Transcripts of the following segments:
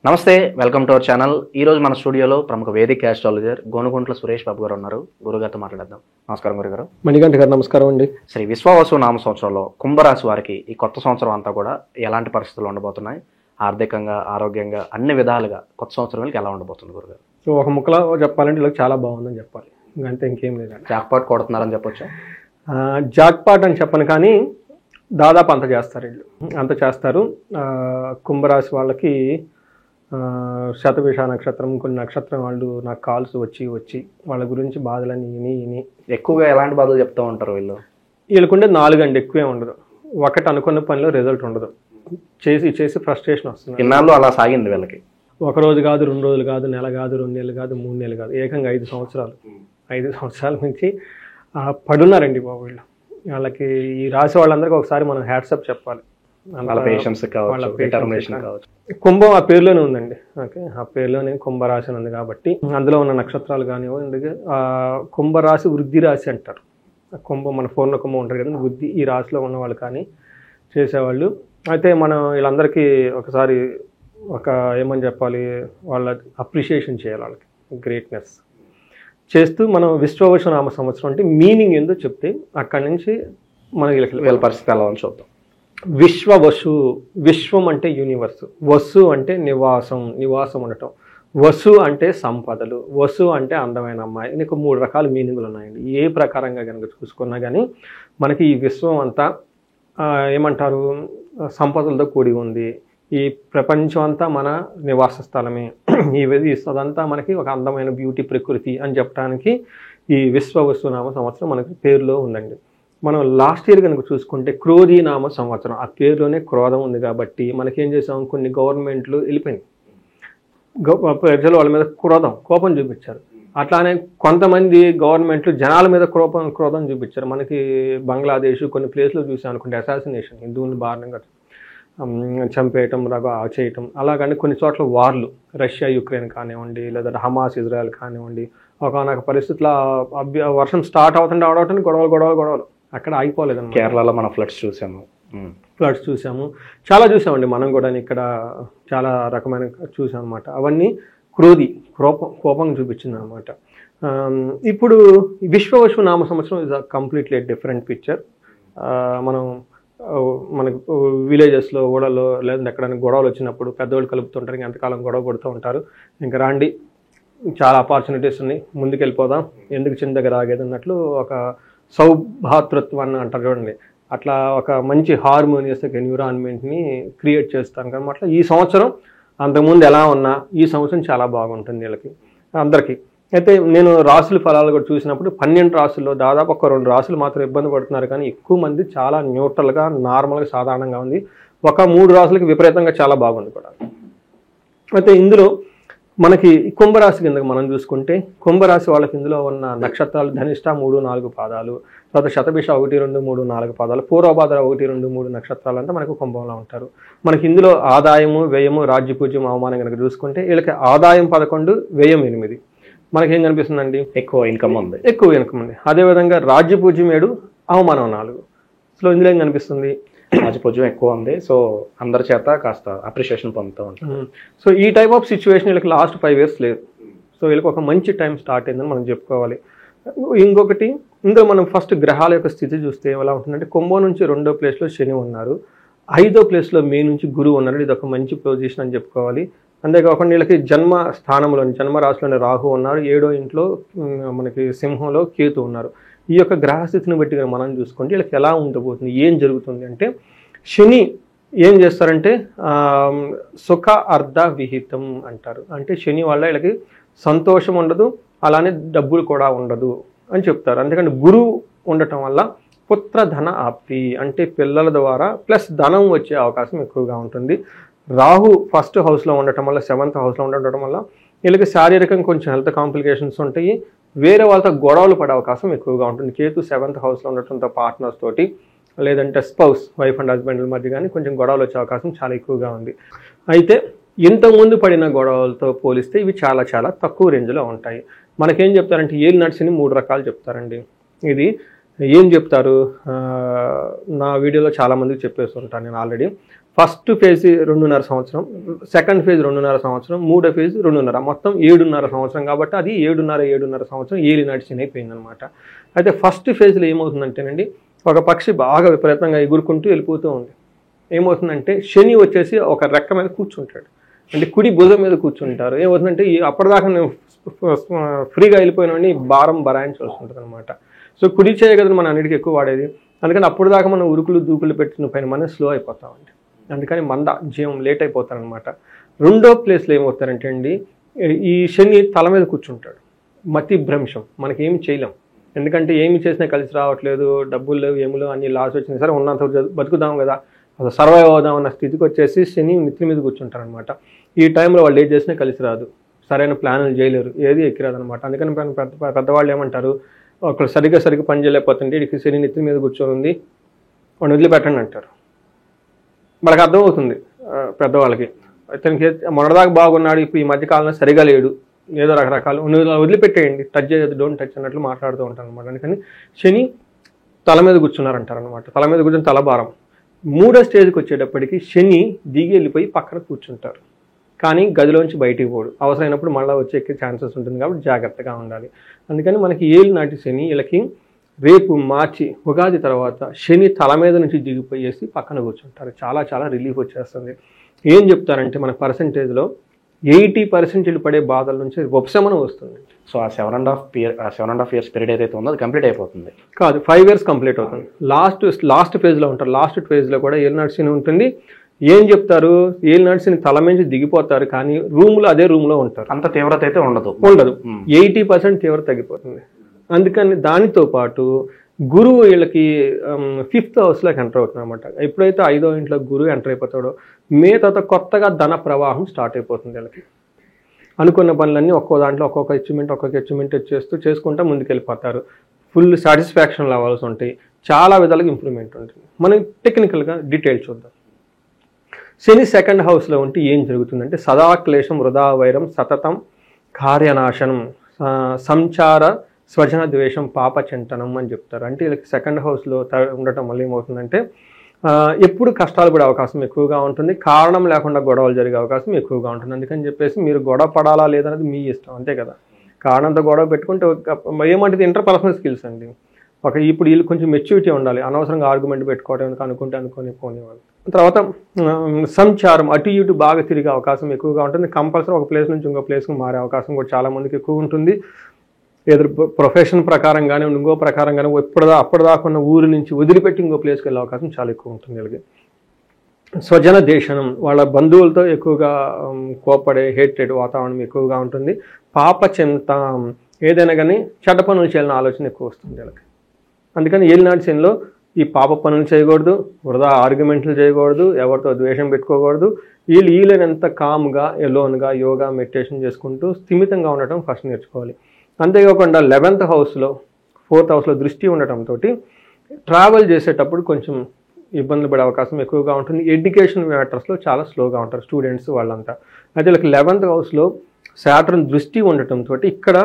నమస్తే, welcome to our channel. ఈ రోజు మన స్టూడియోలో ప్రముఖ వేదిక ఆస్ట్రాలజర్ గోనుగుంట్ల సురేష్ బాబు గారు ఉన్నారు. గురుగారితో మాట్లాడదాం. నమస్కారం గురుగారు. మణికంఠ గారు నమస్కారం అండి. శ్రీ విశ్వావసు నామ సంవత్సరంలో కుంభరాశి వారికి ఈ కొత్త సంవత్సరం అంతా కూడా ఎలాంటి పరిస్థితులు ఉండబోతున్నాయి? ఆర్థికంగా, ఆరోగ్యంగా, అన్ని విధాలుగా కొత్త సంవత్సరం వీళ్ళకి ఎలా ఉండబోతుంది గురుగారు? సో ఒక ముక్కలో చెప్పాలంటే ఇలా చాలా బాగుందని చెప్పాలి, ఇంకంతే, ఇంకేం లేదండి. జాక్పాట్ కొడుతున్నారని చెప్పొచ్చు. జాక్పాట్ అని చెప్పను, కానీ దాదాపు అంత చేస్తారు వీళ్ళు, అంత చేస్తారు. కుంభరాశి వాళ్ళకి శతభిష నక్షత్రం, కొన్ని నక్షత్రం వాళ్ళు నాకు కాల్స్ వచ్చి వాళ్ళ గురించి బాధలని ఇని ఎక్కువగా ఎలాంటి బాధలు చెప్తూ ఉంటారు వీళ్ళు? వీళ్ళకుండే 4 అండి, ఎక్కువే ఉండదు. ఒకటి అనుకున్న పనిలో రిజల్ట్ ఉండదు, చేసి ఫ్రస్ట్రేషన్ వస్తుంది. ఇన్నాళ్ళు అలా సాగింది వీళ్ళకి. ఒక రోజు కాదు, 2 రోజులు కాదు, నెల కాదు, 2 నెలలు కాదు, 3 నెలలు కాదు, ఏకంగా 5 సంవత్సరాలు. 5 సంవత్సరాల నుంచి పడున్నారండి బాబు వీళ్ళు. వాళ్ళకి ఈ రాశి వాళ్ళందరికీ ఒకసారి మనం హ్యాట్సప్ చెప్పాలి. వాళ్ళ పేషెన్స్ కావచ్చు, డిటర్మినేషన్ కావచ్చు. కుంభం ఆ పేరులోనే ఉందండి. ఓకే, ఆ పేరులోనే కుంభరాశి ఉంది కాబట్టి అందులో ఉన్న నక్షత్రాలు కానివ్వండి. కుంభరాశి వృద్ధి రాశి అంటారు. కుంభం మన పూర్ణ కుంభం ఉంటారు కదా, వృద్ధి ఈ రాశిలో ఉన్నవాళ్ళు కానీ చేసేవాళ్ళు. అయితే మనం వీళ్ళందరికీ ఒకసారి ఏమని చెప్పాలి, వాళ్ళ అప్రిషియేషన్ చేయాలి, వాళ్ళకి గ్రేట్నెస్ చేస్తూ మనం విశ్వవసు నామ సంవత్సరం అంటే మీనింగ్ ఏందో చెప్తే అక్కడి నుంచి మనకి వీళ్ళ పరిస్థితి ఎలా అని చూద్దాం. విశ్వవసు, విశ్వం అంటే యూనివర్స్, వసు అంటే నివాసం ఉండటం, వసు అంటే సంపదలు, వసు అంటే అందమైన అమ్మాయి. నీకు 3 రకాల మీనింగ్లు ఉన్నాయండి. ఏ ప్రకారంగా కనుక చూసుకున్నా కానీ మనకి ఈ విశ్వం అంతా ఏమంటారు, సంపదలతో కూడి ఉంది. ఈ ప్రపంచం అంతా మన నివాస స్థలమే. అదంతా మనకి ఒక అందమైన బ్యూటీ ప్రకృతి అని చెప్పడానికి ఈ విశ్వవసు నామ సంవత్సరం మనకి పేరులో ఉందండి. మనం లాస్ట్ ఇయర్ కనుక చూసుకుంటే క్రోధీ నామ సంవత్సరం, ఆ పేరులోనే క్రోధం ఉంది కాబట్టి మనకేం చేసాం, కొన్ని గవర్నమెంట్లు వెళ్ళిపోయింది, ప్రజలు వాళ్ళ మీద కోపం చూపించారు. అట్లానే కొంతమంది గవర్నమెంట్లు జనాల మీద క్రోధం చూపించారు. మనకి బంగ్లాదేశ్ కొన్ని ప్లేస్లో చూసాం అనుకుంటే అసాసినేషన్, హిందువులు బారణంగా చంపేయటం, చేయటం, అలాగని కొన్ని చోట్ల వార్లు, రష్యా యుక్రెయిన్ కానివ్వండి, లేదా హమాస్ ఇజ్రాయెల్ కానివ్వండి. ఒకనొక పరిస్థితిలో వర్షం స్టార్ట్ అవుతుంటే గొడవలు అక్కడ ఆగిపోలేదన్నమాట. కేరళలో మనం ఫ్లడ్స్ చూసాము, చాలా చూసామండి. మనం కూడా ఇక్కడ చాలా రకమైన చూసాం అనమాట. అవన్నీ కోపం చూపించింది అనమాట. ఇప్పుడు విశ్వవసు నామ సంవత్సరం is a completely different picture. మనకు విలేజెస్లో, ఊళ్ళలో, లేదంటే ఎక్కడైనా గొడవలు వచ్చినప్పుడు పెద్దవాళ్ళు కలుపుతుంటారు, ఇంకా ఎంతకాలం గొడవ పడుతూ ఉంటారు. ఇంకా రాండి, చాలా ఆపర్చునిటీస్ ఉన్నాయి, ముందుకెళ్ళిపోదాం, ఎందుకు చిన్న దగ్గర ఆగేది అన్నట్లు ఒక సౌభాతృత్వాన్ని అంటారు చూడండి, అట్లా ఒక మంచి హార్మోనియస్ ఎన్విరాన్మెంట్ని క్రియేట్ చేస్తాను కానీ అట్లా ఈ సంవత్సరం అంతకుముందు ఎలా ఉన్నా ఈ సంవత్సరం చాలా బాగుంటుంది వీళ్ళకి అందరికీ. అయితే నేను రాసుల ఫలాలు కూడా చూసినప్పుడు 12 రాసుల్లో దాదాపు ఒక 2 రాసులు మాత్రం ఇబ్బంది పడుతున్నారు, కానీ ఎక్కువ మంది చాలా న్యూట్రల్గా, నార్మల్గా, సాధారణంగా ఉంది. ఒక 3 రాసులకి విపరీతంగా చాలా బాగుంది కూడా. అయితే ఇందులో మనకి కుంభరాశి కింద మనం చూసుకుంటే కుంభరాశి వాళ్ళకి ఇందులో ఉన్న నక్షత్రాలు ధనిష్ట 3, 4 పాదాలు, తర్వాత శతభిష 1, 2, 3, 4 పాదాలు, పూర్వభాద్ర 1, 2, 3 నక్షత్రాలు అంతా మనకు కుంభంలో ఉంటారు. మనకి ఇందులో ఆదాయము, వ్యయము, రాజ్యపూజ్యం, అవమానం కనుక చూసుకుంటే వీళ్ళకి ఆదాయం 11, వ్యయం 8. మనకేం కనిపిస్తుందండి, ఎక్కువ ఇన్కమ్ ఉంది. అదేవిధంగా రాజ్యపూజ్యం 7, అవమానం 4. సో ఇందులో ఏం కనిపిస్తుంది, రాజపూజ్యం ఎక్కువ ఉంది. సో అందరి చేత కాస్త అప్రిషియేషన్ పొందుతూ ఉంటారు. సో ఈ టైప్ ఆఫ్ సిచ్యువేషన్ వీళ్ళకి లాస్ట్ 5 years లేదు. సో వీళ్ళకి ఒక మంచి టైం స్టార్ట్ అయిందని మనం చెప్పుకోవాలి. ఇంకొకటి, ఇందులో మనం ఫస్ట్ గ్రహాల యొక్క స్థితి చూస్తే ఎలా ఉంటుందంటే, కుంభం నుంచి 2వ ప్లేస్లో శని ఉన్నారు, 5వ ప్లేస్లో మే నుంచి గురువు ఉన్నారు. ఇది ఒక మంచి పొజిషన్ అని చెప్పుకోవాలి. అంతేకాకుండా వీళ్ళకి జన్మ స్థానంలోని, జన్మరాశిలోని రాహు ఉన్నారు, 7వ ఇంట్లో మనకి సింహంలో కేతు ఉన్నారు. ఈ యొక్క గ్రహస్థితిని బట్టి మనం చూసుకుంటే వీళ్ళకి ఎలా ఉండబోతుంది, ఏం జరుగుతుంది అంటే, శని ఏం చేస్తారంటే సుఖ అర్ధ విహితం అంటారు. అంటే శని వల్ల వీళ్ళకి సంతోషం ఉండదు, అలానే డబ్బులు కూడా ఉండదు అని చెప్తారు. అందుకని గురువు ఉండటం వల్ల పుత్ర ధన ఆప్తి, అంటే పిల్లల ద్వారా ప్లస్ ధనం వచ్చే అవకాశం ఎక్కువగా ఉంటుంది. రాహు ఫస్ట్ హౌస్లో ఉండటం వల్ల, 7th హౌస్లో ఉండటం వల్ల వీళ్ళకి శారీరకంగా కొంచెం హెల్త్ కాంప్లికేషన్స్ ఉంటాయి, వేరే వాళ్ళతో గొడవలు పడే అవకాశం ఎక్కువగా ఉంటుంది. కేతు 7th హౌస్లో ఉండటంతో పార్ట్నర్స్ తోటి, లేదంటే స్పౌస్, వైఫ్ అండ్ హస్బెండ్ల మధ్య కానీ కొంచెం గొడవలు వచ్చే అవకాశం చాలా ఎక్కువగా ఉంది. అయితే ఇంతకుముందు పడిన గొడవలతో పోలిస్తే ఇవి చాలా చాలా తక్కువ రేంజ్లో ఉంటాయి. మనకేం చెప్తారంటే ఏలినాటి శని 3 రకాలు చెప్తారండి. ఇది ఏం చెప్తారు, నా వీడియోలో చాలామందికి చెప్పేస్తుంటాను నేను ఆల్రెడీ. ఫస్ట్ ఫేజ్ 2.5 సంవత్సరం, సెకండ్ ఫేజ్ 2.5 సంవత్సరం, మూడో ఫేజ్ 2.5, మొత్తం 7.5 సంవత్సరం. కాబట్టి అది 7.5 సంవత్సరం ఏలినాటి శని అయిపోయిందనమాట. అయితే ఫస్ట్ ఫేజ్లో ఏమవుతుందంటేనండి, ఒక పక్షి బాగా విపరీతంగా ఎగురుకుంటూ వెళ్ళిపోతూ ఉంది. ఏమవుతుందంటే శని వచ్చేసి ఒక రెక్క మీద కూర్చుంటాడు, అంటే కుడి భుజం మీద కూర్చుంటారు. ఏమవుతుందంటే అప్పటిదాకా నేను ఫ్రీగా వెళ్ళిపోయినని భారం భరాయించాల్సి ఉంటుంది అనమాట. సో కుడి చేయ కదా మనం అన్నిటికీ ఎక్కువ వాడేది, అందుకని అప్పుడు దాకా మనం ఉరుకులు దూకులు పెట్టిన పైన మనం స్లో అయిపోతామండి. అందుకని జీవం లేట్ అయిపోతారనమాట. రెండో ప్లేస్లో ఏమవుతారంటే అండి, ఈ శని తల మీద కూర్చుంటాడు. మతి భ్రంశం, మనకేమి చేయలేం, ఎందుకంటే ఏమి చేసినా కలిసి రావట్లేదు, డబ్బులు లేవు, ఏములు అన్ని లాస్ వచ్చినా సరే ఉన్నంత బతుకుదాం కదా, అసలు సర్వైవ్ అవుదాం అన్న స్థితికి వచ్చేసి శని నెత్తి మీద కూర్చుంటారనమాట. ఈ టైంలో వాళ్ళు ఏం చేసినా కలిసి రాదు, సరైన ప్లాన్లు చేయలేరు, ఏది ఎక్కిరాదనమాట. అందుకని పెద్దవాళ్ళు ఏమంటారు, ఒకళ్ళు సరిగ్గా పని చేయలేకపోతుంటే ఇడికి శని నెత్తి మీద కూర్చొని ఉంది, వాడిని వదిలిపెట్టండి అంటారు. వాళ్ళకి అర్థమవుతుంది పెద్దవాళ్ళకి, ఇతనికి మొన్నదాకా బాగున్నాడు, ఇప్పుడు ఈ మధ్యకాలంలో సరిగా లేడు, ఏదో రకరకాలు వదిలిపెట్టేయండి, టచ్ చేయదు, డోంట్ టచ్ అన్నట్లు మాట్లాడుతూ ఉంటారు అనమాట. అందుకని శని తల మీద కూర్చున్నారంటారు అనమాట. తల మీద కూర్చొని తల భారం. మూడో స్టేజ్కి వచ్చేటప్పటికి శని దిగి వెళ్ళిపోయి పక్కన కూర్చుంటారు, కానీ గదిలోంచి బయటికి పోడు. అవసరమైనప్పుడు మళ్ళీ వచ్చే ఛాన్సెస్ ఉంటుంది కాబట్టి జాగ్రత్తగా ఉండాలి. అందుకని మనకి ఏలినాటి శని వీళ్ళకి రేపు మార్చి ఉగాది తర్వాత శని తల మీద నుంచి దిగిపోయేసి పక్కన కూర్చుంటారు. చాలా రిలీఫ్ వచ్చేస్తుంది. ఏం చెప్తారంటే మన పర్సంటేజ్లో 80% పడే బాధల నుంచి ఉపశమనం వస్తుంది. సో ఆ 7.5 years పీరియడ్ ఏదైతే ఉందో అది కంప్లీట్ అయిపోతుంది కాదు, 5 years కంప్లీట్ అవుతుంది. లాస్ట్ ఫేజ్లో ఉంటారు. లాస్ట్ ఫేజ్లో కూడా ఏలినాటి శని ఉంటుంది. ఏం చెప్తారు, ఏలినాటి శని తల నుంచి దిగిపోతారు, కానీ రూమ్లో అదే రూమ్లో ఉంటారు. అంత తీవ్రత అయితే ఉండదు. 80% తీవ్రత తగ్గిపోతుంది. అందుకని దానితో పాటు గురువు వీళ్ళకి 5th హౌస్లోకి ఎంటర్ అవుతుంది అనమాట. ఎప్పుడైతే 5వ ఇంట్లో గురువు ఎంటర్ అయిపోతాడో మే తర్వాత కొత్తగా ధన ప్రవాహం స్టార్ట్ అయిపోతుంది వీళ్ళకి. అనుకున్న పనులన్నీ ఒక్కో దాంట్లో ఒక్కొక్క అచీవ్మెంట్ చేసుకుంటూ ముందుకెళ్ళిపోతారు. ఫుల్ సాటిస్ఫాక్షన్ లెవెల్స్ ఉంటాయి, చాలా విధాలుగా ఇంప్రూవ్మెంట్ ఉంటుంది. మనం టెక్నికల్గా డీటెయిల్ చూద్దాం. శని 2nd హౌస్లో ఉంటే ఏం జరుగుతుందంటే సదా క్లేశం వృధా వైరం సతతం కార్యనాశనం సంచార స్వజన ద్వేషం పాపచింతనం అని చెప్తారు. అంటే వీళ్ళకి 2nd హౌస్లో ఉండటం వల్ల ఏమవుతుందంటే ఎప్పుడు కష్టాలు పడే అవకాశం ఎక్కువగా ఉంటుంది, కారణం లేకుండా గొడవలు జరిగే అవకాశం ఎక్కువగా ఉంటుంది. అందుకని చెప్పేసి మీరు గొడవ పడాలా లేదనేది మీ ఇష్టం, అంతే కదా. కారణంతో గొడవ పెట్టుకుంటే ఏమంటే ఇంటర్పర్సనల్ స్కిల్స్ అండి. ఇప్పుడు వీళ్ళు కొంచెం మెచ్యూరిటీ ఉండాలి, అనవసరంగా ఆర్గ్యుమెంట్ పెట్టుకోవడం అనుకొని పోనేవాళ్ళు. తర్వాత సంచారం, అటు ఇటు బాగా తిరిగే అవకాశం ఎక్కువగా ఉంటుంది. కంపల్సరీ ఒక ప్లేస్ నుంచి ఇంకో ప్లేస్కి మారే అవకాశం కూడా చాలా మందికి ఎక్కువ ఉంటుంది. ఏదో ప్రొఫెషన్ ప్రకారం కానీ ఇంకో ప్రకారం కానీ అప్పటిదాకా ఉన్న ఊరి నుంచి వదిలిపెట్టి ఇంకో ప్లేస్కి వెళ్ళే అవకాశం చాలా ఎక్కువ ఉంటుంది వీళ్ళకి. స్వజన దేశనం, వాళ్ళ బంధువులతో ఎక్కువగా కోపడే హేట్రేట్ వాతావరణం ఎక్కువగా ఉంటుంది. పాపచింత, ఏదైనా కానీ చెడ్డ పనులు చేయాలని ఆలోచన ఎక్కువ వస్తుంది వీళ్ళకి. అందుకని ఏలినాటి శనిలో ఈ పాప పనులు చేయకూడదు, వృధా ఆర్గ్యుమెంట్లు చేయకూడదు, ఎవరితో ద్వేషం పెట్టుకోకూడదు. వీళ్ళనంత కామ్గా ఎలోన్గా యోగా మెడిటేషన్ చేసుకుంటూ స్థిమితంగా ఉండటం ఫస్ట్ నేర్చుకోవాలి. అంతేకాకుండా 11th హౌస్లో 4th హౌస్లో దృష్టి ఉండటంతో ట్రావెల్ చేసేటప్పుడు కొంచెం ఇబ్బందులు పడే అవకాశం ఎక్కువగా ఉంటుంది. ఎడ్యుకేషన్ మ్యాటర్స్లో చాలా స్లోగా ఉంటారు స్టూడెంట్స్ వాళ్ళంతా. అయితే వీళ్ళకి 11th హౌస్లో సాటర్న్ దృష్టి ఉండటంతో ఇక్కడ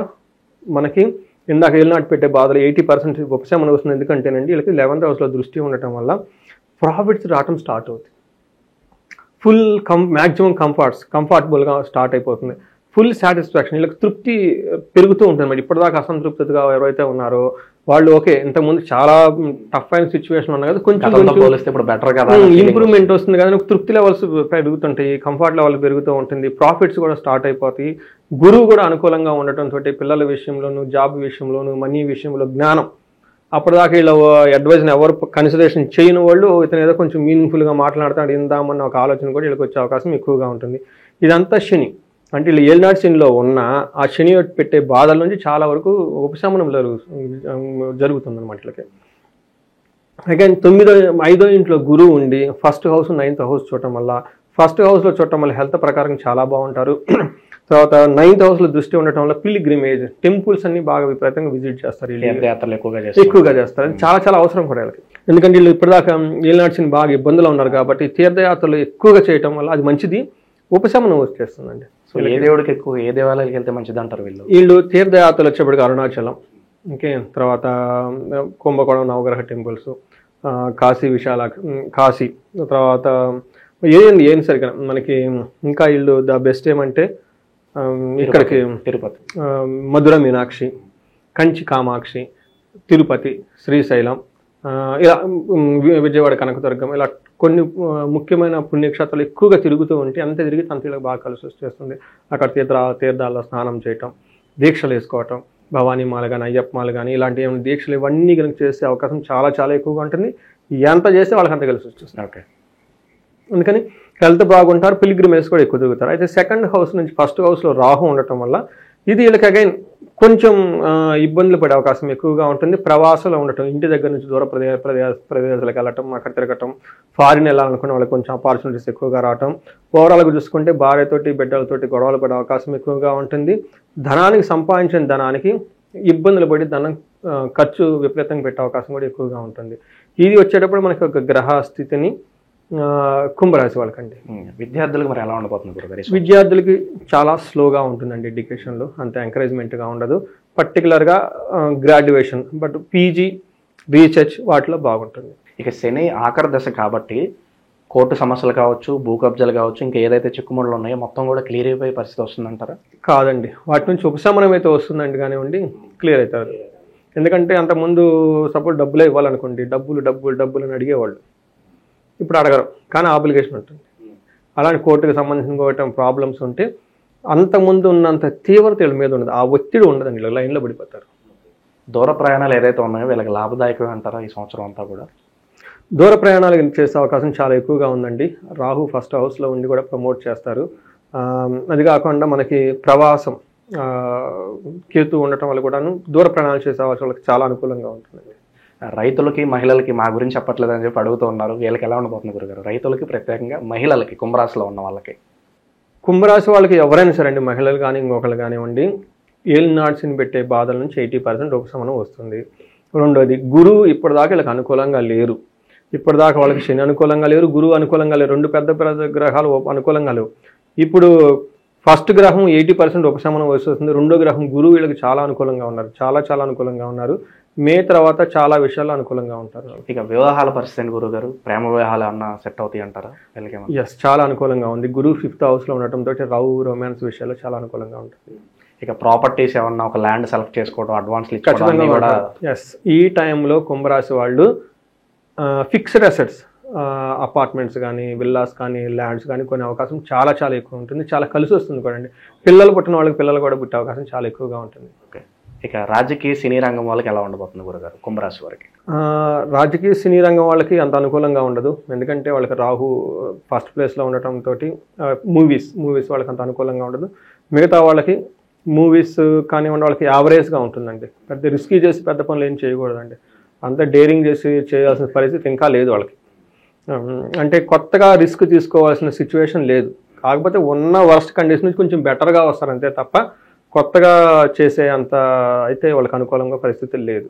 మనకి ఇందాక ఏలినాటి పెట్టే బాధలు 80% ఉపశమనం వస్తుంది. ఎందుకంటేనండి వీళ్ళకి 11th హౌస్లో దృష్టి ఉండటం వల్ల ప్రాఫిట్స్ రావటం స్టార్ట్ అవుతుంది. ఫుల్ మ్యాక్సిమం కంఫర్టబుల్గా స్టార్ట్ అయిపోతుంది. ఫుల్ సాటిస్ఫాక్షన్, వీళ్ళకి తృప్తి పెరుగుతూ ఉంటుంది. మరి ఇప్పటిదాకా అసంతృప్తిగా ఎవరైతే ఉన్నారో వాళ్ళు ఓకే, ఇంతకుముందు చాలా టఫ్ అయిన సిచ్యువేషన్ ఉన్నాయి కదా, కొంచెం బెటర్ కదా, ఇంప్రూవ్మెంట్ వస్తుంది కదా, తృప్తి లెవెల్స్ పెరుగుతుంటాయి, కంఫర్ట్ లెవెల్ పెరుగుతూ ఉంటుంది, ప్రాఫిట్స్ కూడా స్టార్ట్ అయిపోతాయి. గురువు కూడా అనుకూలంగా ఉండటంతో పిల్లల విషయంలోనూ, జాబ్ విషయంలోనూ, మనీ విషయంలో జ్ఞానం, అప్పటిదాకా వీళ్ళు అడ్వైజ్ని ఎవరు కన్సిడరేషన్ చేయని వాళ్ళు ఇతను ఏదో కొంచెం మీనింగ్ఫుల్గా మాట్లాడతాడు ఇందామన్న ఒక ఆలోచన కూడా వీళ్ళకి వచ్చే అవకాశం ఎక్కువగా ఉంటుంది. ఇదంతా శని. అంటే వీళ్ళు ఏలినాటి శనిలో ఉన్న ఆ శని పెట్టే బాధల నుంచి చాలా వరకు ఉపశమనం జరుగుతుంది అన్నమాట వీళ్ళకి. అగైన్ 5వ ఇంట్లో గురువు ఉండి 1st హౌస్ 9th హౌస్ చూడటం వల్ల, 1st హౌస్లో చూడటం వల్ల హెల్త్ ప్రకారం చాలా బాగుంటారు. తర్వాత 9th హౌస్లో దృష్టి ఉండటం వల్ల పిల్గ్రిమేజ్, టెంపుల్స్ అన్ని బాగా విపరీతంగా విజిట్ చేస్తారు, ఎక్కువగా చేస్తారు. చాలా అవసరం కూడా వీళ్ళకి. ఎందుకంటే వీళ్ళు ఇప్పటిదాకా ఏలినాటి శని బాగా ఇబ్బందులు ఉన్నారు కాబట్టి తీర్థయాత్రలు ఎక్కువగా చేయటం వల్ల అది మంచిది, ఉపశమనం వచ్చేస్తుందండి. సో ఏ దేవుడికి ఎక్కువ, ఏ దేవాలయానికి వెళ్తే మంచిది అంటారు వీళ్ళు? తీర్థయాత్రలు వచ్చేప్పటికి అరుణాచలం, ఓకే, తర్వాత కుంభకోణం నవగ్రహ టెంపుల్స్, కాశీ కాశీ, తర్వాత ఏం సరిగ్గా మనకి ఇంకా ఇల్లు ద బెస్ట్ ఏమంటే ఇక్కడికి తిరుపతి, మధుర మీనాక్షి, కంచి కామాక్షి, తిరుపతి, శ్రీశైలం, ఇలా విజయవాడ కనకదుర్గం, ఇలా కొన్ని ముఖ్యమైన పుణ్యక్షేత్రాలు ఎక్కువగా తిరుగుతూ ఉంటే అంత తిరిగి తంత్రులకు బాగా కలిసి వచ్చేస్తుంది. అక్కడ తీర్థాల్లో స్నానం చేయటం, దీక్షలు వేసుకోవటం, భవానీ మాల కానీ అయ్యప్ప మాల కానీ ఇలాంటి ఏమైనా దీక్షలు ఇవన్నీ కనుక చేసే అవకాశం చాలా చాలా ఎక్కువగా ఉంటుంది. ఎంత చేస్తే వాళ్ళకి అంత కలిసి వచ్చేస్తుంది. ఓకే, అందుకని హెల్త్ బాగుంటారు, పిల్గ్రిమేజ్ కూడా ఎక్కువ తిరుగుతారు. అయితే సెకండ్ హౌస్ నుంచి ఫస్ట్ హౌస్లో రాహు ఉండటం వల్ల ఇది వీళ్ళకి అగైన్ కొంచెం ఇబ్బందులు పడే అవకాశం ఎక్కువగా ఉంటుంది. ప్రవాసంలో ఉండటం, ఇంటి దగ్గర నుంచి దూర ప్రదేశాలకు వెళ్ళటం, అక్కడ తిరగటం, ఫారిన్ వెళ్ళాలనుకున్న వాళ్ళకి కొంచెం ఆపర్చునిటీస్ ఎక్కువగా రావటం, ఓవరాల్గా చూసుకుంటే భార్యతోటి బిడ్డలతోటి గొడవలు పడే అవకాశం ఎక్కువగా ఉంటుంది. సంపాదించిన ధనానికి ఇబ్బందులు పడి ధనం ఖర్చు విపరీతంగా పెట్టే అవకాశం కూడా ఎక్కువగా ఉంటుంది. ఇది వచ్చేటప్పుడు మనకి ఒక గ్రహ స్థితిని కుంభరాశి వాళ్ళకండి. విద్యార్థులకు మరి ఎలా ఉండబోతుంది? విద్యార్థులకి చాలా స్లోగా ఉంటుందండి ఎడ్యుకేషన్లో, అంత ఎంకరేజ్మెంట్గా ఉండదు. పర్టికులర్గా గ్రాడ్యుయేషన్, బట్ పీజీ, రీసెర్చ్ వాటిలో బాగుంటుంది. ఇక శని ఆఖరి దశ కాబట్టి కోర్టు సమస్యలు కావచ్చు, భూ కబ్జాలు కావచ్చు, ఇంకా ఏదైతే చిక్కుముళ్ళు ఉన్నాయో మొత్తం కూడా క్లియర్ అయిపోయే పరిస్థితి వస్తుందంటారా? కాదండి, వాటి నుంచి ఉపశమనం అయితే వస్తుందండి కానివ్వండి, క్లియర్ అవుతారు. ఎందుకంటే అంతకుముందు సపోజ్ డబ్బులే ఇవ్వాలనుకోండి, డబ్బులు అని అడిగేవాళ్ళు, ఇప్పుడు అడగరు, కానీ ఆబ్లిగేషన్ ఉంటుంది. అలాంటి కోర్టుకు సంబంధించిన ప్రాబ్లమ్స్ ఉంటే అంతకుముందు ఉన్నంత తీవ్రత వీళ్ళ మీద ఉండదు, ఆ ఒత్తిడి ఉండదండి, వీళ్ళు లైన్లో పడిపోతారు. దూర ప్రయాణాలు ఏదైతే ఉన్నాయో వీళ్ళకి లాభదాయకమే అంటారా ఈ సంవత్సరం అంతా కూడా? దూర ప్రయాణాలు చేసే అవకాశం చాలా ఎక్కువగా ఉందండి. రాహు ఫస్ట్ హౌస్లో ఉండి కూడా ప్రమోట్ చేస్తారు. అది కాకుండా మనకి ప్రవాసం కేతు ఉండటం వల్ల కూడాను దూర ప్రయాణాలు చేసే వాళ్ళకి చాలా అనుకూలంగా ఉంటుందండి. రైతులకి మహిళలకి మా గురించి చెప్పట్లేదని చెప్పి అడుగుతూ ఉన్నారు, వీళ్ళకి ఎలా ఉండబోతుంది గురుగారు? రైతులకి ప్రత్యేకంగా, మహిళలకి, కుంభరాశిలో ఉన్న వాళ్ళకి. కుంభరాశి వాళ్ళకి ఎవరైనా సరే అండి, మహిళలు కానీ ఇంకొకరు కానివ్వండి, ఏలినాడ్స్ని పెట్టే బాధల నుంచి 80% ఉపశమనం వస్తుంది. రెండోది, గురువు ఇప్పటిదాకా వీళ్ళకి అనుకూలంగా లేరు. ఇప్పటిదాకా వాళ్ళకి శని అనుకూలంగా లేరు, గురువు అనుకూలంగా లేరు, రెండు పెద్ద గ్రహాలు అనుకూలంగా లేవు. ఇప్పుడు ఫస్ట్ గ్రహం 80% ఉపశమనం వస్తుంది, రెండో గ్రహం గురువు వీళ్ళకి చాలా అనుకూలంగా ఉన్నారు, చాలా అనుకూలంగా ఉన్నారు. మే తర్వాత చాలా విషయాలు అనుకూలంగా ఉంటారు. ఇక వివాహాల పరిస్థితి గురువు, ప్రేమ వివాహాలు అన్నా సెట్ అవుతాయి అంటారా? ఎస్, చాలా అనుకూలంగా ఉంది. గురువు 5th హౌస్లో ఉండటంతో రొమాన్స్ విషయాలు చాలా అనుకూలంగా ఉంటుంది. ఇక ప్రాపర్టీస్ ఏమన్నా ఒక ల్యాండ్ సెలెక్ట్ చేసుకోవడం, అడ్వాన్స్లు ఖచ్చితంగా కూడా. ఎస్, ఈ టైంలో కుంభరాశి వాళ్ళు ఫిక్స్డ్ అసెట్స్, అపార్ట్మెంట్స్ కానీ, విల్లాస్ కానీ, ల్యాండ్స్ కానీ కొనే అవకాశం చాలా ఎక్కువ ఉంటుంది. చాలా కలిసి వస్తుంది కూడా అండి. పిల్లలు పుట్టిన వాళ్ళకి పిల్లలు కూడా పుట్టే అవకాశం చాలా ఎక్కువగా ఉంటుంది. ఓకే, ఇక రాజకీయ సినీ రంగం వాళ్ళకి ఎలా ఉండబోతుంది గురుగారు కుంభరాశి వారికి? రాజకీయ సినీ రంగం వాళ్ళకి అంత అనుకూలంగా ఉండదు, ఎందుకంటే వాళ్ళకి రాహు ఫస్ట్ ప్లేస్లో ఉండటంతో మూవీస్ వాళ్ళకి అంత అనుకూలంగా ఉండదు. మిగతా వాళ్ళకి మూవీస్ కానివ్వండి, వాళ్ళకి యావరేజ్గా ఉంటుందండి. పెద్ద రిస్కీ చేసి పెద్ద పనులు ఏం చేయకూడదండి, అంత డేరింగ్ చేసి చేయాల్సిన పరిస్థితి ఇంకా లేదు వాళ్ళకి. అంటే కొత్తగా రిస్క్ తీసుకోవాల్సిన సిచ్యువేషన్ లేదు, కాకపోతే ఉన్న వర్స్ట్ కండిషన్ నుంచి కొంచెం బెటర్గా వస్తారు అంతే తప్ప కొత్తగా చేసే అంత అయితే వాళ్ళకి అనుకూలంగా పరిస్థితులు లేదు.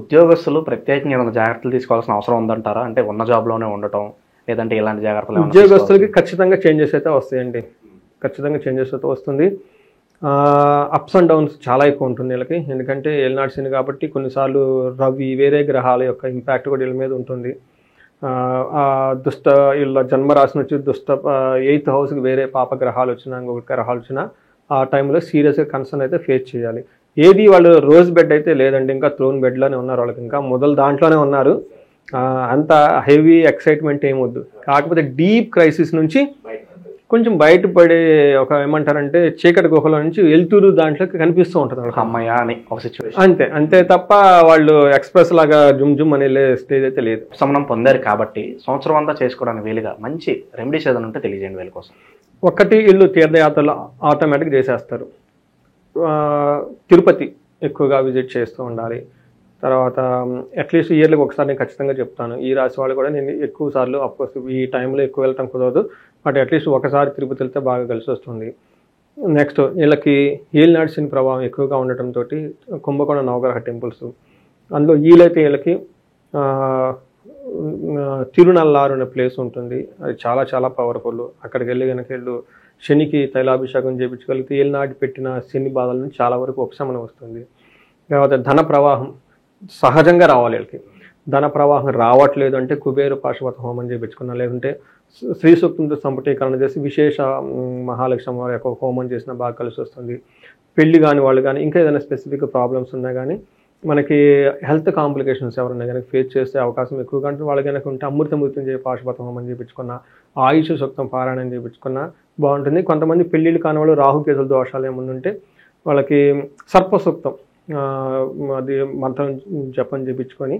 ఉద్యోగస్తులు ప్రత్యేకంగా ఏమైనా జాగ్రత్తలు తీసుకోవాల్సిన అవసరం ఉందంటారా? అంటే ఉన్న జాబ్లోనే ఉండటం, లేదంటే ఇలాంటి జాగ్రత్తలు? ఉద్యోగస్తులకి ఖచ్చితంగా చేంజెస్ అయితే వస్తాయండి, ఖచ్చితంగా చేంజెస్ అయితే వస్తుంది. అప్స్ అండ్ డౌన్స్ చాలా ఎక్కువ ఉంటుంది వీళ్ళకి, ఎందుకంటే ఏలినాటి శని కాబట్టి కొన్నిసార్లు రవి వేరే గ్రహాల యొక్క ఇంపాక్ట్ కూడా వీళ్ళ మీద ఉంటుంది. వీళ్ళ జన్మరాశి నుంచి 8th హౌస్కి వేరే పాప గ్రహాలు వచ్చినా, ఇంకొక గ్రహాలు వచ్చినా ఆ టైంలో సీరియస్గా కన్సర్న్ అయితే ఫేస్ చేయాలి. ఏది వాళ్ళు రోజ్ బెడ్ అయితే లేదండి, ఇంకా థ్రోన్ బెడ్లోనే ఉన్నారు, వాళ్ళకి ఇంకా మొదలు దాంట్లోనే ఉన్నారు. అంత హెవీ ఎక్సైట్మెంట్ ఏమొద్దు, కాకపోతే డీప్ క్రైసిస్ నుంచి కొంచెం బయటపడే ఒక ఏమంటారంటే చీకటి గుహలో నుంచి వెళ్తురు దాంట్లోకి కనిపిస్తూ ఉంటుంది అమ్మాయి అని ఒక సిచ్యువేషన్, అంతే తప్ప వాళ్ళు ఎక్స్ప్రెస్ లాగా జుమ్ అని వెళ్ళే స్టేజ్ అయితే లేదు. ఉపశమనం పొందారు కాబట్టి సంవత్సరం అంతా చేసుకోవడానికి వీలుగా మంచి రెమెడీస్ ఏదైనా ఉంటే తెలియజేయండి వీళ్ళ కోసం. ఒకటి, ఇల్లు తీర్థయాత్రలు ఆటోమేటిక్ చేసేస్తారు. తిరుపతి ఎక్కువగా విజిట్ చేస్తూ ఉండాలి. తర్వాత అట్లీస్ట్ ఇయర్లకు ఒకసారి నేను ఖచ్చితంగా చెప్తాను, ఈ రాశి వాళ్ళు కూడా నేను ఎక్కువ సార్లు అఫ్కోర్స్ ఈ టైంలో ఎక్కువ వెళ్ళటం కుదరదు, బట్ అట్లీస్ట్ ఒకసారి తిరుపతి వెళ్తే బాగా కలిసి వస్తుంది. నెక్స్ట్, వీళ్ళకి ఏలినాటి శని ప్రభావం ఎక్కువగా ఉండటంతో కుంభకోణ నవగ్రహ టెంపుల్స్, అందులో వీలైతే వీళ్ళకి తిరునల్లారు అనే ప్లేస్ ఉంటుంది, అది చాలా పవర్ఫుల్. అక్కడికి వెళ్ళి కనుక శనికి తైలాభిషేకం చేయించగలిగితే ఏలినాటి పెట్టిన శని బాధల నుంచి చాలా వరకు ఉపశమనం వస్తుంది. లేకపోతే ధన ప్రవాహం సహజంగా రావాలి వీళ్ళకి. ధన ప్రవాహం రావట్లేదు అంటే కుబేర పాశుపత హోమం చేయించుకున్నా, లేకుంటే శ్రీ సూక్తంతో సంపుటీకరణ చేసి విశేష మహాలక్ష్మి వారి యొక్క హోమం చేసినా బాగా కలిసి వస్తుంది. పెళ్లి కాని వాళ్ళు కానీ ఇంకా ఏదైనా స్పెసిఫిక్ ప్రాబ్లమ్స్ ఉన్నా కానీ మనకి హెల్త్ కాంప్లికేషన్స్ ఎవరైనా కనుక ఫేస్ చేసే అవకాశం ఎక్కువగా ఉంటుంది. వాళ్ళకి కనుక ఉంటే అమృత మృత్యుంజయ పాశుపత హోమం చేయించుకున్న, ఆయుష్ సూక్తం పారాయణం చేయించుకున్న బాగుంటుంది. కొంతమంది పెళ్ళిళ్ళు కాని వాళ్ళు రాహుకేతుల దోషాలు ఏమన్నా ఉంటే వాళ్ళకి సర్ప సూక్తం అది మంత్రం జపం చేయించుకొని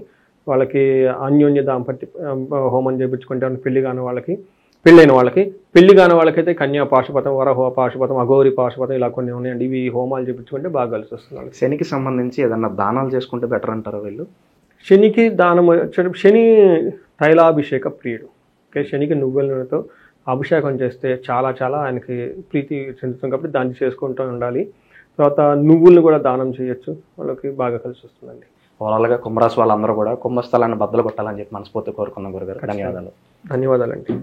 వాళ్ళకి అన్యోన్య దాంపత్య హోమం చేయించుకుంటే పెళ్లి కాని వాళ్ళకి, పెళ్ళైన వాళ్ళకి, పెళ్లి కాని వాళ్ళకైతే కన్యా పాశుపతం, వరహో పాశుపతం, అఘోరి పాశుపతం ఇలా కొన్ని ఉన్నాయండి. ఇవి హోమాలు చేయించుకుంటే బాగా కలిసి వస్తుంది. శనికి సంబంధించి ఏదన్నా దానాలు చేసుకుంటే బెటర్ అంటారు వీళ్ళు? శనికి దానం, శని తైలాభిషేక ప్రియుడు. ఓకే, శనికి నువ్వుల నూనెతో అభిషేకం చేస్తే చాలా చాలా ఆయనకి ప్రీతి చెందుతుంది కాబట్టి దాన్ని చేసుకుంటూ ఉండాలి. తర్వాత నువ్వులను కూడా దానం చేయొచ్చు, వాళ్ళకి బాగా కలిసి వస్తుందండి. ఓవరాల్గా కుంభరాశి వాళ్ళందరూ కూడా కుంభస్థలాన్ని బద్దలు కొట్టాలని చెప్పి మనస్ఫూర్తి కోరుకున్నాం గురుగారు. ధన్యవాదాలు. ధన్యవాదాలండి.